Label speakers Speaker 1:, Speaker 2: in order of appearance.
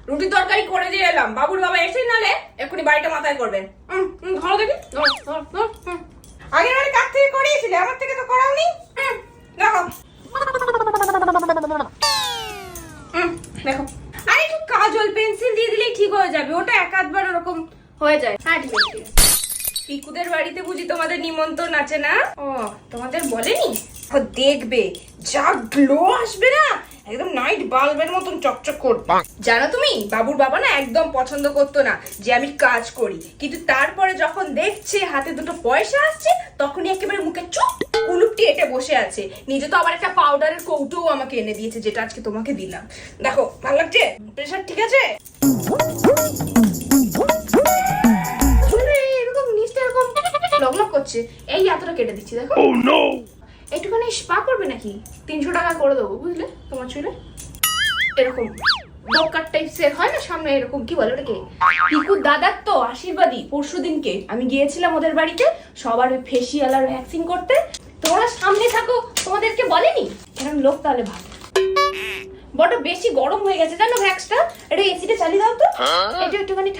Speaker 1: রুটি তরকারি করে দিয়ে এলাম, বাবুর বাবা এসে নালে এক্ষুনি বাড়িটা মাথায় করবেন। ধরো দেখি, আগের বারে কার থেকে করিয়েছিলে, আমার থেকে তো করাওনি। দেখো দেখো, আরে একটু কাজল পেন্সিল দিয়ে দিলেই ঠিক হয়ে যাবে, ওটা এক আধবার ওরকম হয়ে যায়। হ্যাঁ ঠিক আছে। পিকুদের বাড়িতে বুঝি তোমাদের নিমন্ত্রণ আছে না? ও তোমাদের বলেনি? দেখবে যা গ্লো আসবে না, একদম নাইট বাল্বের মতন চকচক করবে। জানো তুমি, বাবুর বাবা না একদম পছন্দ করতো না যে আমি কাজ করি, কিন্তু তারপরে যখন দেখছে হাতে দুটো পয়সা আসছে, তখনই একেবারে মুখে চুপ কুলুপটি এটে বসে আছে। নিজে তো আবার একটা পাউডারের কৌটোও আমাকে এনে দিয়েছে, যেটা আজকে তোমাকে দিলাম। দেখো ভালো লাগছে? প্রেশার ঠিক আছে? এরকম নিচটা এরকম লগলগ করছে, এই এতটা কেটে দিচ্ছি দেখো। একটুখানি স্পা করবে নাকি? 300 টাকা করে দেবো বুঝলে তোমার চুলে। এরকম ডকার টাইপসের হয় না সামনে, এরকম কি বলে ওটাকে, পিকুর দাদার তো আশীর্বাদী পরশুদিনকে আমি গিয়েছিলাম ওদের বাড়িতে সবার ওই ফেসিয়াল আর ভ্যাকসিন করতে। তোমরা সামনে থাকো, তোমাদেরকে বলেনি এরকম লোক? তাহলে ভালো, বড় বেশি গরম হয়ে গেছে জানো ভ্যাক্সটা, এটা এসিটা চালিয়ে দাও তো, এটা একটুখানি